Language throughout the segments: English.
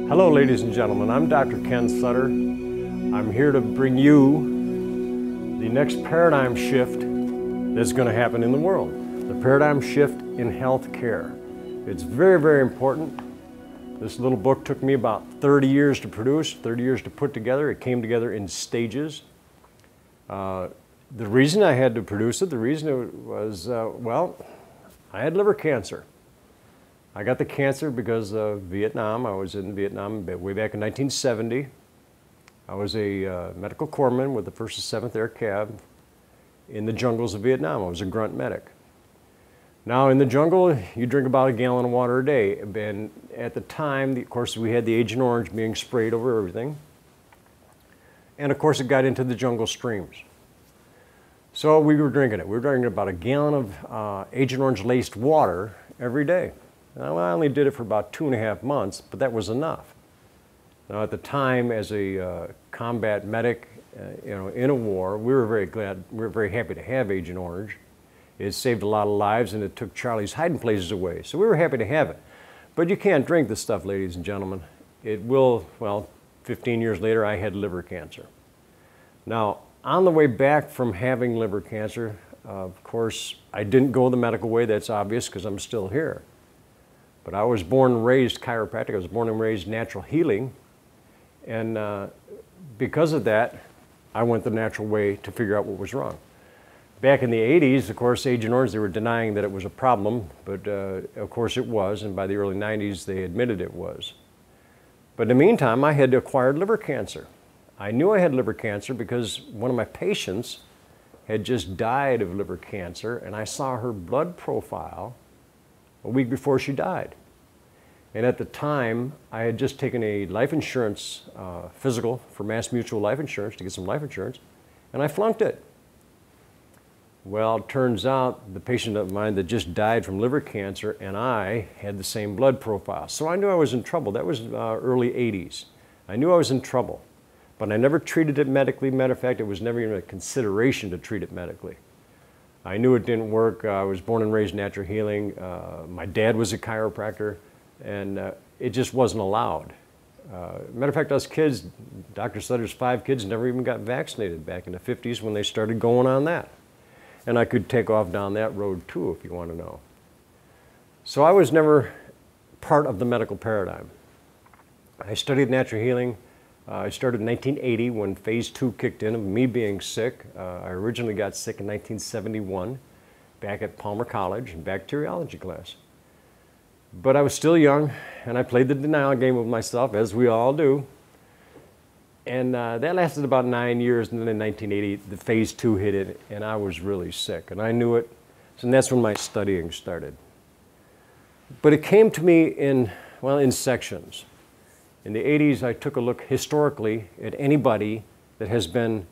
Hello, ladies and gentlemen. I'm Dr. Ken Sutter. I'm here to bring you the next paradigm shift that's going to happen in the world. The paradigm shift in health care. It's very, very important. This little book took me about 30 years to produce, 30 years to put together. It came together in stages. The reason I had to produce it, the reason it was, well, I had liver cancer. I got the cancer because of Vietnam. I was in Vietnam way back in 1970. I was a medical corpsman with the 1st and 7th Air Cav in the jungles of Vietnam. I was a grunt medic. Now in the jungle, you drink about a gallon of water a day. And at the time, of course, we had the Agent Orange being sprayed over everything. And of course, it got into the jungle streams. So we were drinking it. We were drinking about a gallon of Agent Orange laced water every day. Now, I only did it for about 2.5 months, but that was enough. Now, at the time, as a combat medic, in a war, we were very happy to have Agent Orange. It saved a lot of lives, and it took Charlie's hiding places away. So we were happy to have it. But you can't drink this stuff, ladies and gentlemen. It will, well, 15 years later, I had liver cancer. Now, on the way back from having liver cancer, of course, I didn't go the medical way. That's obvious because I'm still here. But I was born and raised chiropractic. I was born and raised natural healing. And because of that, I went the natural way to figure out what was wrong. Back in the 80s, of course, Agent Orange, they were denying that it was a problem, but of course it was, and by the early 90s, they admitted it was. But in the meantime, I had acquired liver cancer. I knew I had liver cancer because one of my patients had just died of liver cancer, and I saw her blood profile a week before she died. And at the time, I had just taken a life insurance physical for Mass Mutual Life Insurance to get some life insurance, and I flunked it. Well, it turns out the patient of mine that just died from liver cancer and I had the same blood profile. So I knew I was in trouble. That was early 80s. I knew I was in trouble, but I never treated it medically. Matter of fact, it was never even a consideration to treat it medically. I knew it didn't work. I was born and raised natural healing. My dad was a chiropractor, and it just wasn't allowed. Matter of fact, us kids, Dr. Sutter's 5 kids never even got vaccinated back in the 50s when they started going on that. And I could take off down that road too, if you want to know. So I was never part of the medical paradigm. I studied natural healing. I started in 1980 when phase 2 kicked in of me being sick. I originally got sick in 1971 back at Palmer College in bacteriology class. But I was still young and I played the denial game with myself, as we all do. And that lasted about 9 years, and then in 1980 the phase 2 hit it and I was really sick and I knew it. And that's when my studying started. But it came to me in sections. In the 80s, I took a look historically at anybody that has been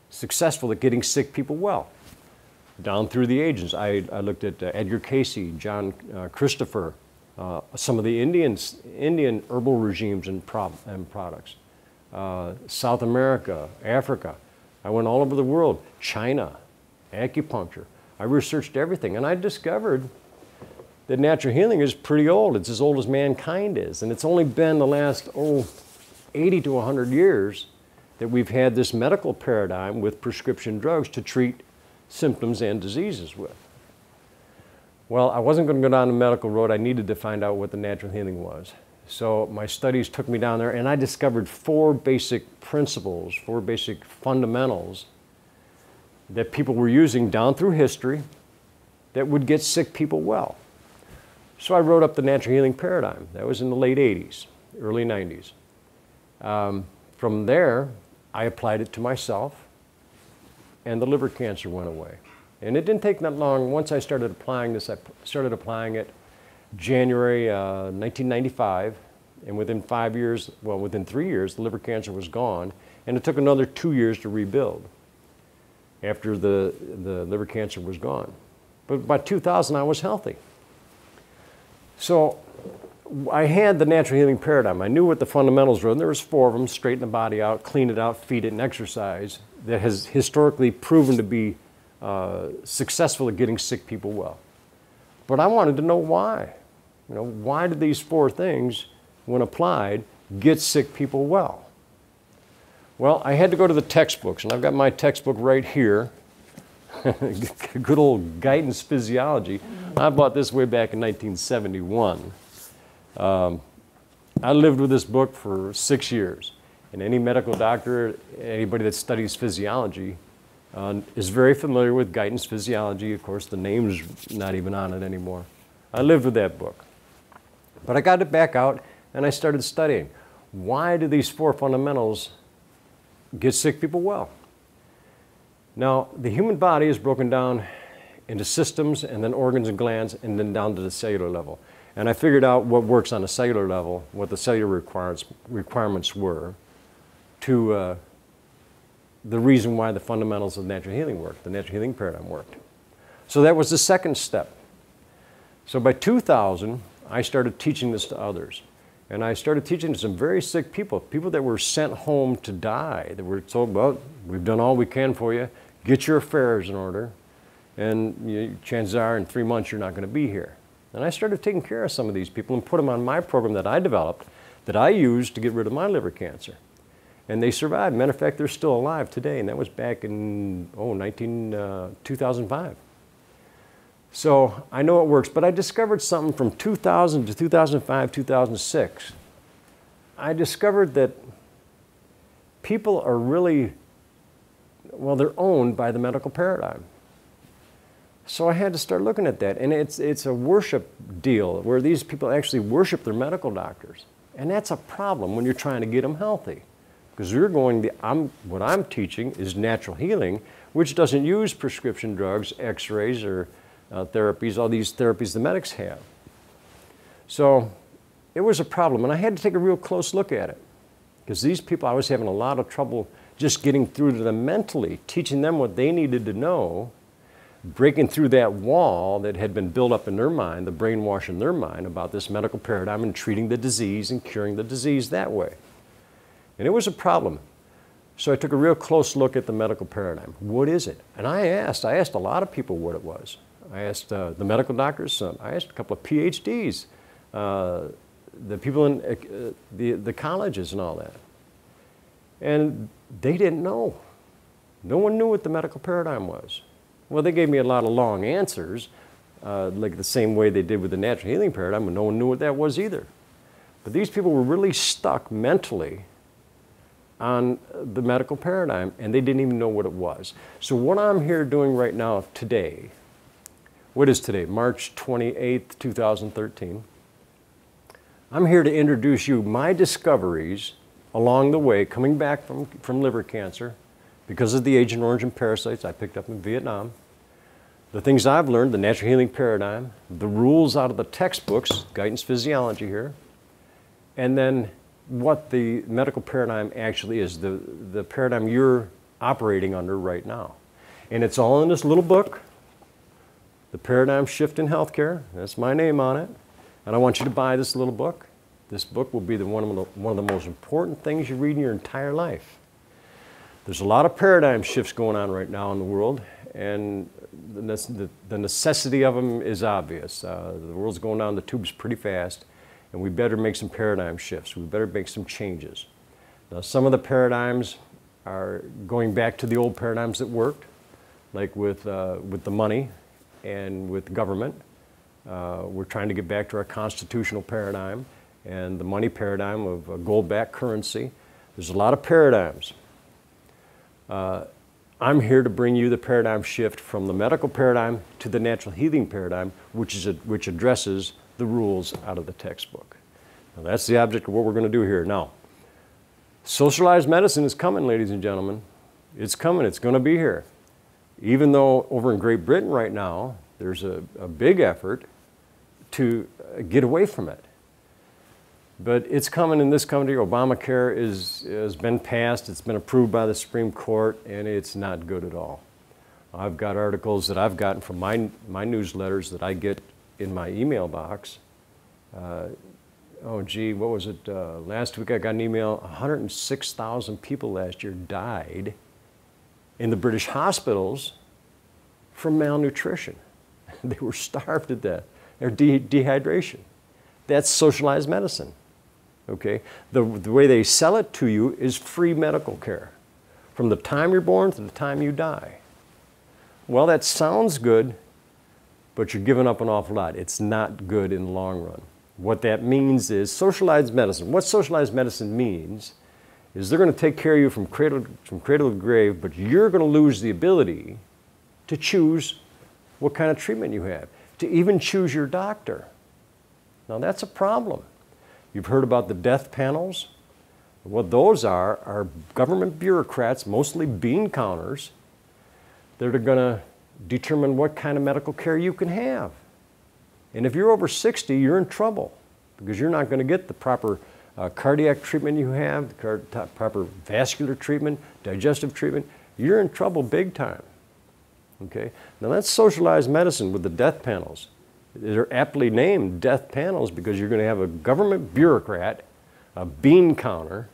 successful at getting sick people well. Down through the ages, I looked at Edgar Casey, John Christopher, some of the Indian herbal regimes and products, South America, Africa. I went all over the world, China, acupuncture. I researched everything, and I discovered that natural healing is pretty old. It's as old as mankind is. And it's only been the last, 80 to 100 years that we've had this medical paradigm with prescription drugs to treat symptoms and diseases with. Well, I wasn't going to go down the medical road. I needed to find out what the natural healing was. So my studies took me down there, and I discovered 4 basic principles, 4 basic fundamentals that people were using down through history that would get sick people well. So I wrote up the natural healing paradigm. That was in the late 80s, early 90s. From there, I applied it to myself, and the liver cancer went away. And it didn't take that long. Once I started applying this, I started applying it January 1995, and within 5 years, well, within 3 years, the liver cancer was gone, and it took another 2 years to rebuild after the liver cancer was gone. But by 2000, I was healthy. So I had the natural healing paradigm. I knew what the fundamentals were, and there was 4 of them: straighten the body out, clean it out, feed it, and exercise, that has historically proven to be successful at getting sick people well. But I wanted to know why. You know, why did these four things, when applied, get sick people well? Well, I had to go to the textbooks, and I've got my textbook right here. Good old Guidance Physiology. I bought this way back in 1971. I lived with this book for 6 years. And any medical doctor, anybody that studies physiology, is very familiar with Guidance Physiology. Of course, the name's not even on it anymore. I lived with that book. But I got it back out, and I started studying. Why do these four fundamentals get sick people well? Now, the human body is broken down into systems, and then organs and glands, and then down to the cellular level. And I figured out what works on a cellular level, what the cellular requirements were, to the reason why the fundamentals of natural healing worked, the natural healing paradigm worked. So that was the second step. So by 2000, I started teaching this to others. And I started teaching to some very sick people, people that were sent home to die, that were told, well, we've done all we can for you, get your affairs in order, and chances are in 3 months you're not going to be here. And I started taking care of some of these people and put them on my program that I developed, that I used to get rid of my liver cancer. And they survived. Matter of fact, they're still alive today, and that was back in 2005. So I know it works, but I discovered something from 2000 to 2005, 2006. I discovered that people are really, well, they're owned by the medical paradigm. So I had to start looking at that, and it's a worship deal where these people actually worship their medical doctors. And that's a problem when you're trying to get them healthy. Because you're going, what I'm teaching is natural healing, which doesn't use prescription drugs, x-rays, or therapies, all these therapies the medics have. So it was a problem, and I had to take a real close look at it. Because these people, I was having a lot of trouble just getting through to them mentally, teaching them what they needed to know, breaking through that wall that had been built up in their mind, the brainwash in their mind about this medical paradigm and treating the disease and curing the disease that way. And it was a problem. So I took a real close look at the medical paradigm. What is it? And I asked a lot of people what it was. I asked the medical doctors, I asked a couple of PhDs, the people in the colleges and all that. And they didn't know. No one knew what the medical paradigm was. Well, they gave me a lot of long answers, like the same way they did with the natural healing paradigm, but no one knew what that was either. But these people were really stuck mentally on the medical paradigm, and they didn't even know what it was. So what I'm here doing right now today, what is today? March 28th, 2013. I'm here to introduce you my discoveries along the way, coming back from liver cancer, because of the Agent Orange and parasites I picked up in Vietnam. The things I've learned, the natural healing paradigm, the rules out of the textbooks, Guidance Physiology here, and then what the medical paradigm actually is, the paradigm you're operating under right now. And it's all in this little book, The Paradigm Shift in Healthcare. That's my name on it. And I want you to buy this little book. This book will be one of the most important things you read in your entire life. There's a lot of paradigm shifts going on right now in the world, and the necessity of them is obvious. The world's going down the tubes pretty fast, and we better make some paradigm shifts. We better make some changes. Now, some of the paradigms are going back to the old paradigms that worked, like with the money and with government. We're trying to get back to our constitutional paradigm and the money paradigm of a gold-backed currency. There's a lot of paradigms. I'm here to bring you the paradigm shift from the medical paradigm to the natural healing paradigm, which addresses the rules out of the textbook. Now, that's the object of what we're going to do here. Now, socialized medicine is coming, ladies and gentlemen. It's coming. It's going to be here. Even though over in Great Britain right now, there's a big effort to get away from it. But it's coming in this country. Obamacare has been passed. It's been approved by the Supreme Court, and it's not good at all. I've got articles that I've gotten from my newsletters that I get in my email box. Oh, gee, what was it? Last week I got an email. 106,000 people last year died in the British hospitals from malnutrition. They were starved to death. or dehydration. That's socialized medicine. Okay? The way they sell it to you is free medical care from the time you're born to the time you die. Well, that sounds good, but you're giving up an awful lot. It's not good in the long run. What that means is socialized medicine. What socialized medicine means is they're going to take care of you from cradle to grave, but you're going to lose the ability to choose what kind of treatment you have, to even choose your doctor. Now that's a problem. You've heard about the death panels. What those are government bureaucrats, mostly bean counters, that are going to determine what kind of medical care you can have. And if you're over 60, you're in trouble because you're not going to get the proper cardiac treatment you have, the proper vascular treatment, digestive treatment. You're in trouble big time. Okay? Now that's socialized medicine with the death panels. They're aptly named death panels because you're going to have a government bureaucrat, a bean counter,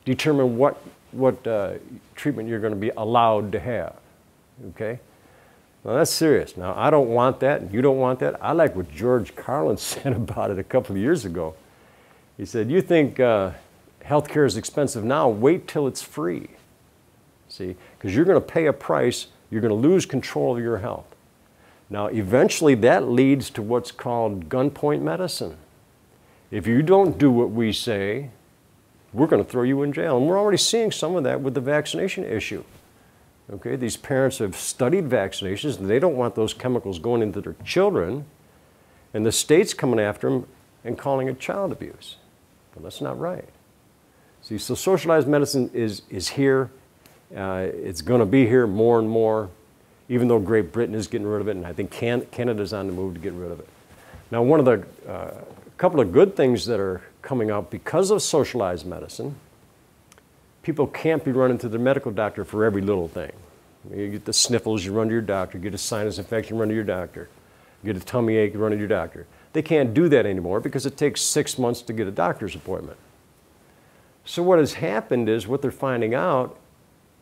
determine what treatment you're going to be allowed to have. Okay? Now that's serious. Now I don't want that, and you don't want that. I like what George Carlin said about it a couple of years ago. He said, you think healthcare is expensive now, wait till it's free. See, because you're going to pay a price, you're going to lose control of your health. Now eventually that leads to what's called gunpoint medicine. If you don't do what we say, we're going to throw you in jail. And we're already seeing some of that with the vaccination issue. Okay, these parents have studied vaccinations and they don't want those chemicals going into their children, and the state's coming after them and calling it child abuse. Well, that's not right. See, so socialized medicine is here. It's going to be here more and more, even though Great Britain is getting rid of it, and I think Canada's on the move to get rid of it. Now, one of the couple of good things that are coming out because of socialized medicine, people can't be running to their medical doctor for every little thing. You get the sniffles, you run to your doctor. You get a sinus infection, you run to your doctor. You get a tummy ache, you run to your doctor. They can't do that anymore because it takes 6 months to get a doctor's appointment. So what has happened is what they're finding out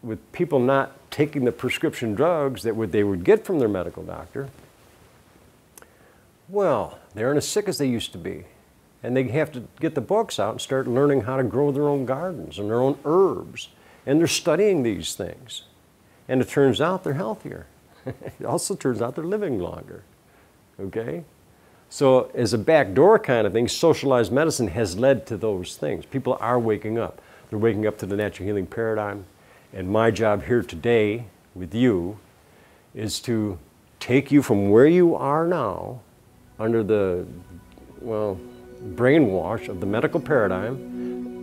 with people not taking the prescription drugs that they would get from their medical doctor, well, they aren't as sick as they used to be. And they have to get the books out and start learning how to grow their own gardens and their own herbs. And they're studying these things. And it turns out they're healthier. It also turns out they're living longer. Okay? So as a backdoor kind of thing, socialized medicine has led to those things. People are waking up. They're waking up to the natural healing paradigm. And my job here today with you is to take you from where you are now under the, well, brainwash of the medical paradigm,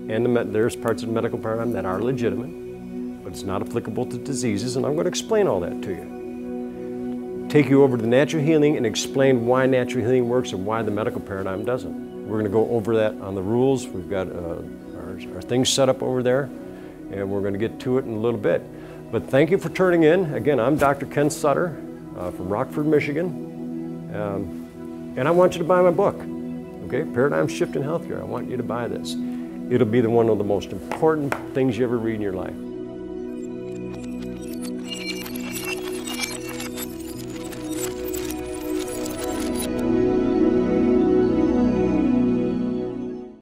and there's parts of the medical paradigm that are legitimate, but it's not applicable to diseases, and I'm going to explain all that to you. Take you over to natural healing and explain why natural healing works and why the medical paradigm doesn't. We're going to go over that on the rules. We've got our things set up over there, and we're going to get to it in a little bit. But thank you for turning in. Again, I'm Dr. Ken Sutter from Rockford, Michigan, and I want you to buy my book. Okay, Paradigm Shift in Healthcare. I want you to buy this. It'll be one of the most important things you ever read in your life.